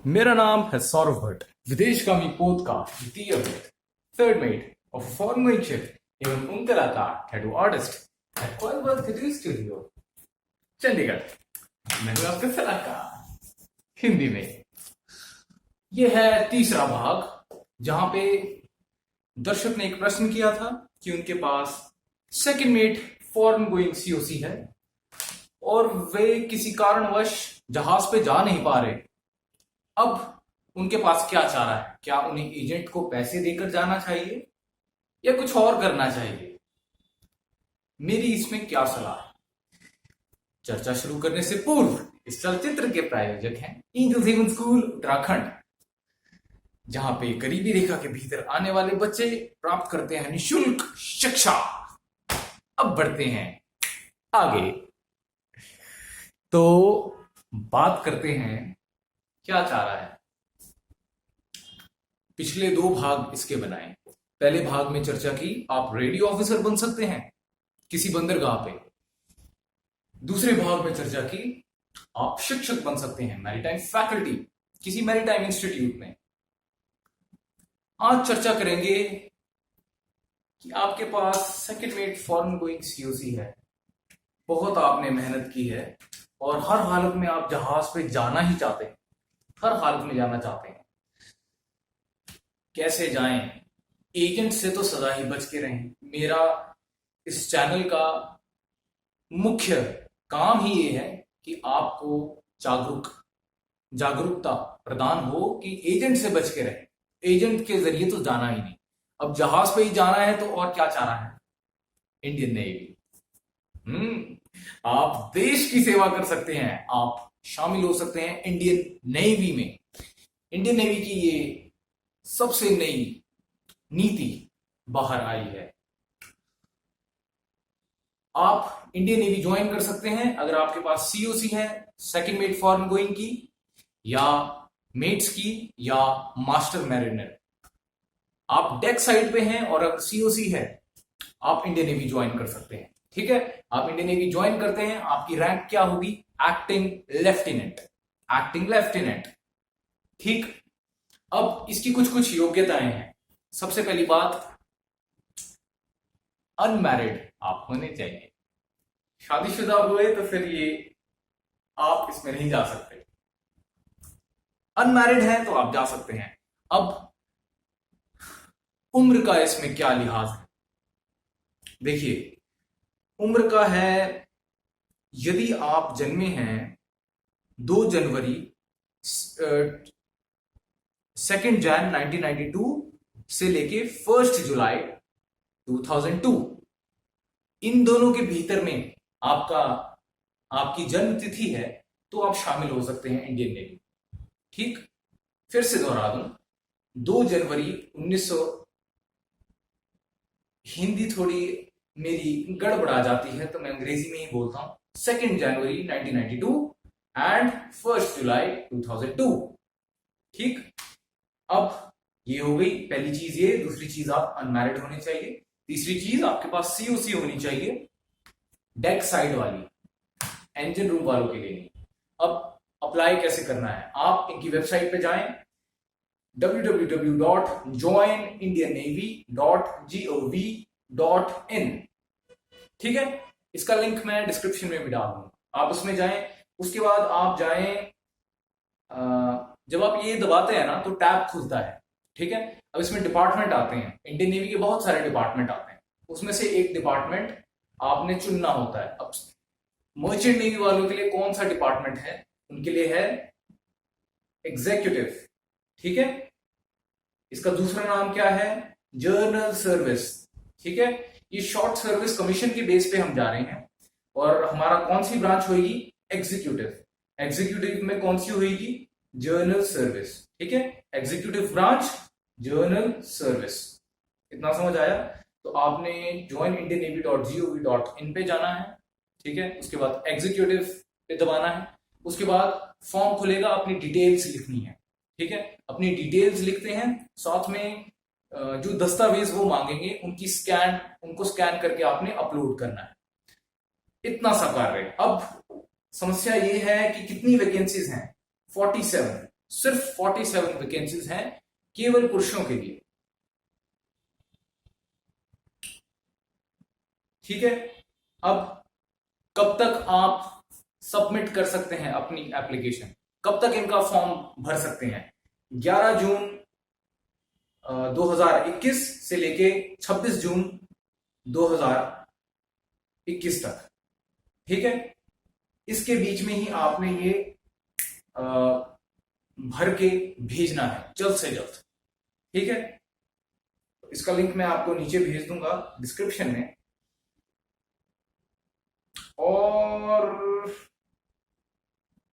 मेरा नाम है सौरभ भट्ट, विदेशगामी पॉडकास्ट द्वितीय mate, third mate of a foreign ship एवं उन कलाकार tattoo artist at Colworth tattoo studio Chandigarh. मैं हूं आपका सलाहकार हिंदी में। यह है तीसरा भाग, जहां पे दर्शक ने एक प्रश्न किया था कि उनके पास second mate foreign going COC है और वे किसी कारणवश जहाज पे जा नहीं पा रहे। अब उनके पास क्या चारा है? क्या उन्हें एजेंट को पैसे देकर जाना चाहिए या कुछ और करना चाहिए? मेरी इसमें क्या सलाह है? चर्चा शुरू करने से पूर्व इस चलचित्र के प्रायोजक हैं एंजल्स हेवन स्कूल उत्तराखंड, जहां पे गरीबी रेखा के भीतर आने वाले बच्चे प्राप्त करते हैं निःशुल्क शिक्षा। अब बढ़ते हैं आगे, तो बात करते हैं क्या चाह रहा है। पिछले दो भाग इसके बनाए। पहले भाग में चर्चा की आप रेडियो ऑफिसर बन सकते हैं किसी बंदरगाह पे। दूसरे भाग में चर्चा की आप शिक्षक बन सकते हैं, मैरीटाइम फैकल्टी किसी मैरीटाइम इंस्टीट्यूट में। आज चर्चा करेंगे कि आपके पास second mate foreign going COC है, बहुत आपने मेहनत की है और हर हालत में आप जहाज पे जाना ही चाहते हैं, हर हालत में जाना चाहते हैं। कैसे जाएं? एजेंट से तो सदा ही बच के रहें। मेरा इस चैनल का मुख्य काम ही ये है कि आपको जागरूकता प्रदान हो कि एजेंट से बच के रहें। एजेंट के जरिए तो जाना ही नहीं। अब जहाज पे ही जाना है तो और क्या चाह रहा है? Indian navy. आप देश की सेवा कर सकते हैं, आप शामिल हो सकते हैं इंडियन नेवी में। इंडियन नेवी की ये सबसे नई नीति बाहर आई है। आप इंडियन नेवी ज्वाइन कर सकते हैं अगर आपके पास सीओसी है, सेकंड मेट फॉरेन गोइंग की या मेट्स की या मास्टर मैरिनर। आप डेक साइड पे हैं और अगर सीओसी है आप इंडियन नेवी ज्वाइन कर सकते हैं। ठीक है, आप इंडियन नेवी ज्वाइन करते हैं, आपकी रैंक क्या होगी? Acting lieutenant. एक्टिंग लेफ्टिनेंट, ठीक। अब इसकी कुछ कुछ योग्यताएं हैं। सबसे पहली बात, अनमैरिड आप होने चाहिए। शादीशुदा हुए तो फिर ये आप इसमें नहीं जा सकते। अनमैरिड है तो आप जा सकते हैं। अब उम्र का इसमें क्या लिहाज है? देखिए, उम्र का है, यदि आप जन्मे हैं 2 जनवरी 2 जैन 1992 से लेके 1 जुलाई 2002, इन दोनों के भीतर में आपकी जन्म तिथि है तो आप शामिल हो सकते हैं इंडियन नेवी। ठीक, फिर से दोहरा दूं, 2 जनवरी 1900, हिंदी थोड़ी मेरी गड़बड़ा जाती है तो मैं अंग्रेजी में ही बोलता हूं। 2 जनवरी 1992 एंड 1 जुलाई 2002। ठीक, अब ये हो गई पहली चीज। ये दूसरी चीज, आप अनमैरिड होने चाहिए। तीसरी चीज, आपके पास सीओसी होनी चाहिए, डेक साइड वाली, इंजन रूम वालों के लिए नहीं। अब अप्लाई कैसे करना है? आप इनकी वेबसाइट पे जाएं, www.joinindiannavy.gov.in। ठीक है, इसका लिंक मैं डिस्क्रिप्शन में भी डाल दूंगा, आप उसमें जाएं। उसके बाद आप जाएं, जब आप ये दबाते हैं ना तो टैब खुलता है। ठीक है, अब इसमें डिपार्टमेंट आते हैं। इंडियन नेवी के बहुत सारे डिपार्टमेंट आते हैं, उसमें से एक डिपार्टमेंट आपने चुनना होता है। अब मर्चेंट नेवी वालों के लिए कौन सा डिपार्टमेंट है? उनके लिए है एग्जीक्यूटिव। ठीक है, इसका दूसरा नाम क्या है? Journal service. ठीक है, ये शॉर्ट सर्विस कमीशन के बेस पे हम जा रहे हैं और हमारा कौन सी ब्रांच होगी? एग्जीक्यूटिव। एग्जीक्यूटिव में कौन सी होगी? Journal service. ठीक है, एग्जीक्यूटिव ब्रांच, जर्नल सर्विस। इतना समझ आया? तो आपने joinindiannavy.gov.in पे जाना है। ठीक है, उसके बाद एग्जीक्यूटिव पे दबाना है। उसके बाद फॉर्म खुलेगा, अपनी डिटेल्स लिखनी है। ठीक है, अपनी डिटेल्स लिखते हैं, साथ में जो दस्तावेज वो मांगेंगे उनको स्कैन करके आपने अपलोड करना है। इतना सा कार्य। अब समस्या ये है कि कितनी वैकेंसीज हैं? 47। सिर्फ 47 वैकेंसीज हैं केवल पुरुषों के लिए। ठीक है, अब कब तक आप सबमिट कर सकते हैं अपनी एप्लीकेशन, कब तक इनका फॉर्म भर सकते हैं? 11 जून 2021 से लेके 26 जून 2021 तक। ठीक है, इसके बीच में ही आपने ये भर के भेजना है जल्द से जल्द। ठीक है, इसका लिंक मैं आपको नीचे भेज दूंगा डिस्क्रिप्शन में।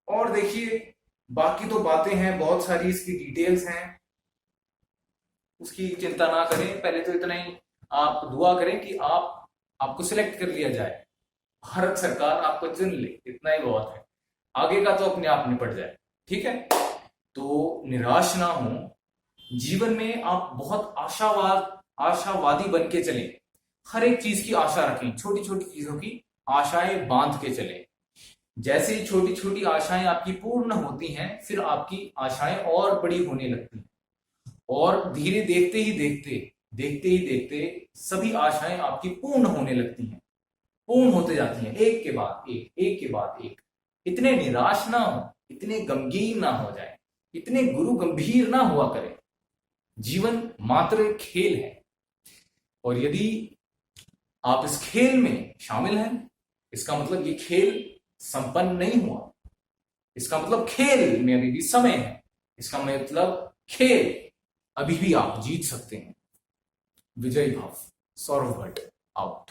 और देखिए, बाकी तो बातें हैं, बहुत सारी इसकी डिटेल्स हैं, उसकी चिंता ना करें। पहले तो इतना ही आप दुआ करें कि आपको सिलेक्ट कर लिया जाए, भारत सरकार आपको चुन ले, इतना ही बहुत है। आगे का तो अपने आप निपट जाए। ठीक है, तो निराश ना हो, जीवन में आप बहुत आशावादी बन के चलें, हर एक चीज की आशा रखें, छोटी छोटी चीजों की आशाएं बांध के चलें। जैसे ही छोटी छोटी आशाएं आपकी पूर्ण होती हैं, फिर आपकी आशाएं और बड़ी होने लगती हैं, और धीरे देखते ही देखते सभी आशाएं आपकी पूर्ण होने लगती हैं, पूर्ण होते जाती हैं, एक के बाद एक। इतने निराश ना हो, इतने गमगीन ना हो जाए, इतने गुरु गंभीर ना हुआ करें। जीवन मात्र एक खेल है, और यदि आप इस खेल में शामिल हैं, इसका मतलब ये खेल संपन्न नहीं हुआ। इसका मतलब खेल में अभी भी समय है, इसका मतलब खेल अभी भी आप जीत सकते हैं। विजय भाव, सौरभ भट्ट, आउट।